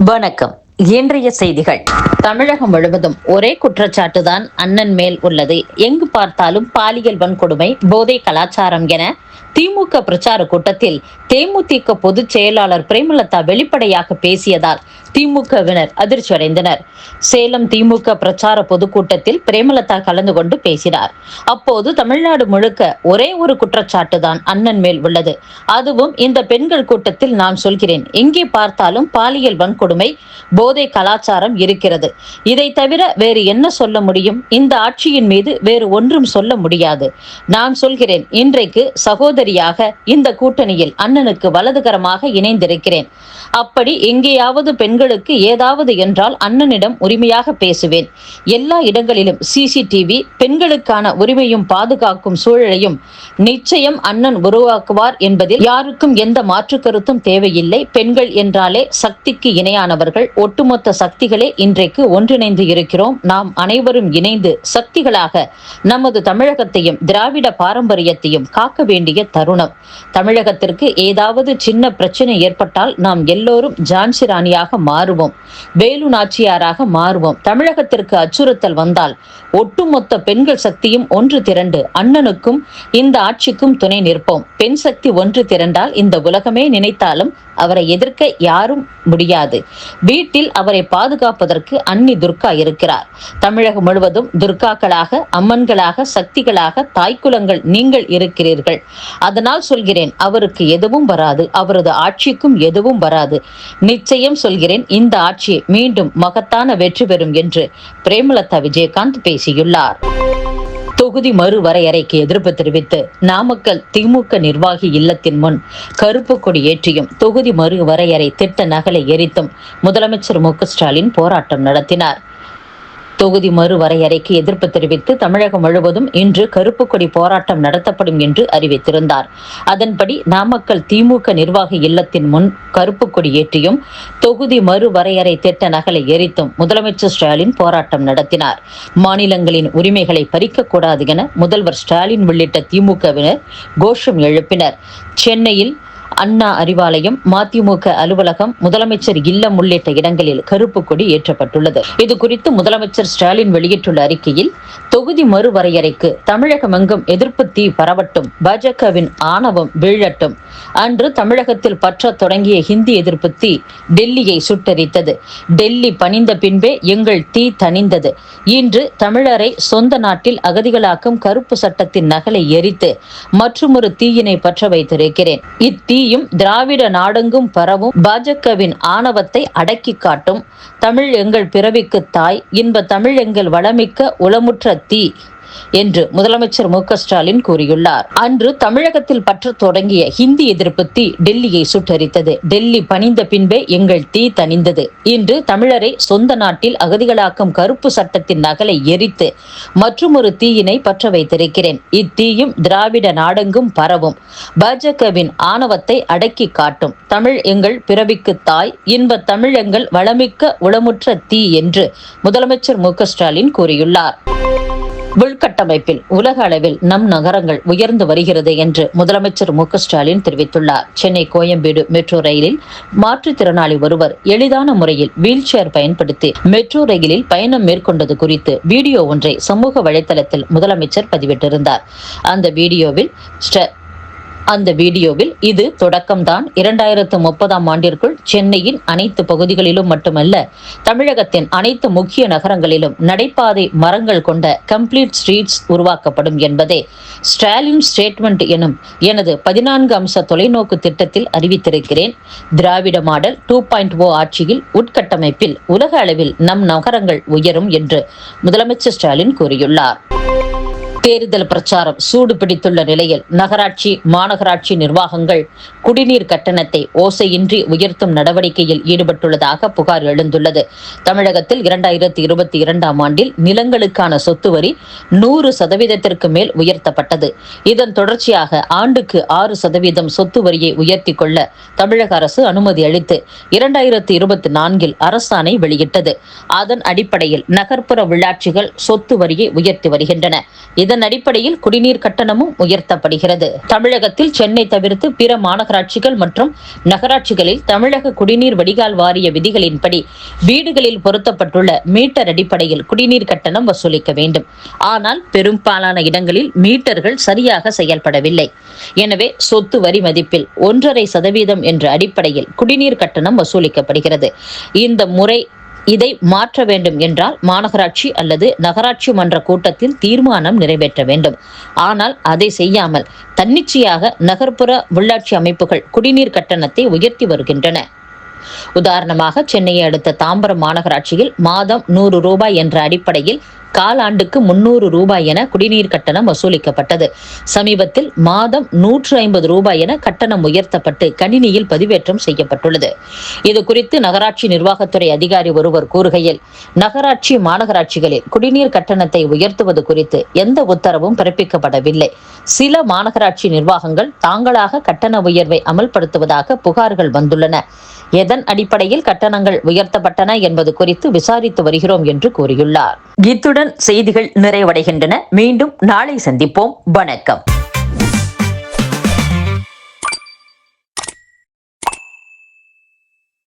வணக்கம். இன்றைய செய்திகள். தமிழகம் முழுவதும் ஒரே குற்றச்சாட்டுதான் அண்ணன் மேல் உள்ளது. எங்கு பார்த்தாலும் பாலியல் வன்கொடுமை, போதை கலாச்சாரம் என திமுக பிரச்சார கூட்டத்தில் தேமுதிக பொதுச் செயலாளர் பிரேமலதா வெளிப்படையாக பேசியதால் திமுகவினர் அதிர்ச்சி அடைந்தனர். சேலம் திமுக பிரச்சார பொதுக்கூட்டத்தில் பிரேமலதா கலந்து கொண்டு பேசினார். அப்போது தமிழ்நாடு முழுக்க ஒரே ஒரு குற்றச்சாட்டு தான் அண்ணன் மேல் உள்ளது. அதுவும் இந்த பெண்கள் கூட்டத்தில் நான் சொல்கிறேன், எங்கே பார்த்தாலும் பாலியல் வன்கொடுமை, போதை கலாச்சாரம் இருக்கிறது. இதை தவிர வேறு என்ன சொல்ல முடியும்? இந்த ஆட்சியின் மீது வேறு ஒன்றும் சொல்ல முடியாது. நான் சொல்கிறேன், இன்றைக்கு சகோதரியாக இந்த கூட்டணியில் அண்ணனுக்கு வலதுகரமாக இணைந்திருக்கிறேன். அப்படி எங்கேயாவது பெண்களுக்கு ஏதாவது என்றால் அண்ணனிடம் உரிமையாக பேசுவேன். எல்லா இடங்களிலும் சிசிடிவி, பெண்களுக்கான உரிமையும் பாதுகாக்கும் சூழலையும் நிச்சயம் அண்ணன் உருவாக்குவார் என்பதில் யாருக்கும் எந்த மாற்று கருத்தும் தேவையில்லை. பெண்கள் என்றாலே சக்திக்கு இணையானவர்கள். ஒட்டுமொத்த சக்திகளே இன்றைக்கு ஒன்றிணைந்து இருக்கிறோம். நாம் அனைவரும் இணைந்து சக்திகளாக நமது தமிழகத்தையும் திராவிட பாரம்பரியத்தையும் காக்க வேண்டிய தருணம். தமிழகத்திற்கு ஏதாவது சின்ன பிரச்சனை ஏற்பட்டால் நாம் எல்லோரும் ஜான்சி ராணியாக மாறுவோம், வேலு நாச்சியாராக மாறுவோம். தமிழகத்திற்கு அச்சுறுத்தல் வந்தால் ஒட்டுமொத்த பெண்கள் சக்தியும் ஒன்று திரண்டு அண்ணனுக்கும் இந்த ஆட்சிக்கும் துணை நிற்போம். பெண் சக்தி ஒன்று திரண்டால் இந்த உலகமே நினைத்தாலும் அவரை எதிர்க்க யாரும் முடியாது. வீட்டில் அவரை பாதுகாப்பதற்கு அன்னி துர்கா இருக்கிறார். தமிழகம் முழுவதும் துர்காக்களாக, அம்மன்களாக, சக்திகளாக தாய்க்குலங்கள் நீங்கள் இருக்கிறீர்கள். அதனால் சொல்கிறேன், அவருக்கு எதுவும் வராது, அவரது ஆட்சிக்கும் எதுவும் வராது. நிச்சயம் சொல்கிறேன், இந்த ஆட்சி மீண்டும் மகத்தான வெற்றி பெறும் என்று பிரேமலதா விஜயகாந்த் பேசியுள்ளார். தொகுதி மறுவரையறைக்கு எதிர்ப்பு தெரிவித்து நாமக்கல் திமுக நிர்வாகி இல்லத்தின் முன் கருப்பு கொடி ஏற்றியும் தொகுதி மறுவரையறை திட்ட நகலை எரித்தும் முதலமைச்சர் மு.க.ஸ்டாலின் போராட்டம் நடத்தினார். தொகுதி மறுவரையறைக்கு எதிர்ப்பு தெரிவித்து தமிழகம் முழுவதும் இன்று கருப்பு கொடி போராட்டம் நடத்தப்படும் என்று அறிவித்திருந்தார். அதன்படி நாமக்கல் திமுக நிர்வாகி இல்லத்தின் முன் கருப்பு கொடி ஏற்றியும் தொகுதி மறுவரையறை திட்ட நகலை எரித்தும் முதலமைச்சர் ஸ்டாலின் போராட்டம் நடத்தினார். மாநிலங்களின் உரிமைகளை பறிக்கக்கூடாது என முதல்வர் ஸ்டாலின் உள்ளிட்ட திமுகவினர் கோஷம் எழுப்பினர். சென்னையில் அண்ணா அறிவாலயம், மதிமுக அலுவலகம், முதலமைச்சர் இல்லம் உள்ளிட்ட இடங்களில் கருப்பு கொடி ஏற்றப்பட்டுள்ளது. இது குறித்து முதலமைச்சர் ஸ்டாலின் வெளியிட்டுள்ள அறிக்கையில், தொகுதி மறுவரையறைக்கு தமிழகமெங்கும் எதிர்ப்பு தீ பரவட்டும், பாஜகவின் ஆணவம் வீழட்டும். அன்று தமிழகத்தில் பற்ற தொடங்கிய ஹிந்தி எதிர்ப்பு தீ டெல்லியை சுட்டெரித்தது. டெல்லி பணிந்த பின்பே எங்கள் தீ தணிந்தது. இன்று தமிழரை சொந்த நாட்டில் அகதிகளாக்கும் கருப்பு சட்டத்தின் நகலை எரித்து மற்றுமொரு தீயினை பற்ற வைத்திருக்கிறேன். இத்தீயும் திராவிட நாடெங்கும் பரவும் பாஜகவின் ஆணவத்தை அடக்கி காட்டும். தமிழ் எங்கள் பிறவிக்கு தாய், இன்ப தமிழ் எங்கள் வளமிக்க உளமுற்ற தீ என்று முதலமைச்சர் மு.க.ஸ்டாலின் கூறியுள்ளார். அன்று தமிழகத்தில் பற்ற தொடங்கிய ஹிந்தி எதிர்ப்பு தீ டெல்லியை சுட்டரித்தது. டெல்லி பணிந்த பின்பே எங்கள் தீ தணிந்தது. இன்று தமிழரை சொந்த நாட்டில் அகதிகளாக்கும் கருப்பு சட்டத்தின் நகலை எரித்து மற்றுமொரு தீயினை பற்ற வைத்திருக்கிறேன். இத்தீயும் திராவிட நாடெங்கும் பரவும். பாஜகவின் ஆணவத்தை அடக்கி காட்டும். தமிழ் எங்கள் பிறவிக்கு தாய், இன்ப தமிழ் எங்கள் வளமிக்க உளமுற்ற தீ என்று முதலமைச்சர் மு.க.ஸ்டாலின் கூறியுள்ளார். உள்கட்டமைப்பில் உலக அளவில் நம் நகரங்கள் உயர்ந்து வருகிறது என்று முதலமைச்சர் மு.க.ஸ்டாலின் தெரிவித்துள்ளார். சென்னை கோயம்பேடு மெட்ரோ ரயிலில் மாற்றுத்திறனாளி ஒருவர் எளிதான முறையில் வீல் சேர் பயன்படுத்தி மெட்ரோ ரயிலில் பயணம் மேற்கொண்டது குறித்து வீடியோ ஒன்றை சமூக வலைதளத்தில் முதலமைச்சர் பதிவிட்டிருந்தார். அந்த வீடியோவில் இது தொடக்கம்தான். 2030ஆம் ஆண்டிற்குள் சென்னையின் அனைத்து பகுதிகளிலும் மட்டுமல்ல, தமிழகத்தின் அனைத்து முக்கிய நகரங்களிலும் நடைபாதை மரங்கள் கொண்ட கம்ப்ளீட் ஸ்ட்ரீட்ஸ் உருவாக்கப்படும் என்பதே ஸ்டாலின் ஸ்டேட்மெண்ட் எனும் எனது 14 அம்ச தொலைநோக்கு திட்டத்தில் அறிவித்திருக்கிறேன். திராவிட மாடல் 2.0 ஆட்சியில் உட்கட்டமைப்பில் உலக அளவில் நம் நகரங்கள் உயரும் என்று முதலமைச்சர் ஸ்டாலின் கூறியுள்ளார். தேர்தல் பிரச்சாரம் சூடு பிடித்துள்ள நிலையில் நகராட்சி, மாநகராட்சி நிர்வாகங்கள் குடிநீர் கட்டணத்தை ஓசையின்றி உயர்த்தும் நடவடிக்கையில் ஈடுபட்டுள்ளதாக புகார் எழுந்துள்ளது. தமிழகத்தில் 2022ஆம் ஆண்டில் நிலங்களுக்கான சொத்து வரி 100% மேல் உயர்த்தப்பட்டது. இதன் தொடர்ச்சியாக ஆண்டுக்கு 6% சொத்து வரியை உயர்த்தி கொள்ள தமிழக அரசு அனுமதி அளித்து 2024இல் அரசாணை வெளியிட்டது. அதன் அடிப்படையில் நகர்ப்புற உள்ளாட்சிகள் சொத்து வரியை உயர்த்தி வருகின்றன. இதன் இதன் அடிப்படையில் குடிநீர் கட்டணமும் உயர்த்தப்படுகிறது. தமிழகத்தில் சென்னை தவிர்த்து பிற மாநகராட்சிகள் மற்றும் நகராட்சிகளில் தமிழக குடிநீர் வடிகால் வாரிய விதிகளின்படி வீடுகளில் பொருத்தப்பட்டுள்ள மீட்டர் அடிப்படையில் குடிநீர் கட்டணம் வசூலிக்க வேண்டும். ஆனால் பெரும்பாலான இடங்களில் மீட்டர்கள் சரியாக செயல்படவில்லை. எனவே சொத்து வரி மதிப்பில் 1.5% என்ற அடிப்படையில் குடிநீர் கட்டணம் வசூலிக்கப்படுகிறது. இந்த முறை இதை மாற்ற வேண்டும் என்றால் மாநகராட்சி அல்லது நகராட்சி மன்ற கூட்டத்தில் தீர்மானம் நிறைவேற்ற வேண்டும். ஆனால் அதை செய்யாமல் தன்னிச்சையாக நகர்ப்புற உள்ளாட்சி அமைப்புகள் குடிநீர் கட்டணத்தை உயர்த்தி வருகின்றன. உதாரணமாக சென்னையை அடுத்த தாம்பரம் மாநகராட்சியில் மாதம் 100 ரூபாய் என்ற அடிப்படையில் காலாண்டுக்கு 300 ரூபாய் என குடிநீர் கட்டணம் வசூலிக்கப்பட்டது. சமீபத்தில் மாதம் 150 ரூபாய் என கட்டணம் உயர்த்தப்பட்டு கணினியில் பதிவேற்றம் செய்யப்பட்டுள்ளது. இது குறித்து நகராட்சி நிர்வாகத்துறை அதிகாரி ஒருவர் கூறுகையில், நகராட்சி மாநகராட்சிகளில் குடிநீர் கட்டணத்தை உயர்த்துவது குறித்து எந்த உத்தரவும் பிறப்பிக்கப்படவில்லை. சில மாநகராட்சி நிர்வாகங்கள் தாங்களாக கட்டண உயர்வை அமல்படுத்துவதாக புகார்கள் வந்துள்ளன. எதன் அடிப்படையில் கட்டணங்கள் உயர்த்தப்பட்டன என்பது குறித்து விசாரித்து வருகிறோம் என்று கூறியுள்ளார். இத்துடன் செய்திகள் நிறைவடைகின்றன. மீண்டும் நாளை சந்திப்போம். வணக்கம்.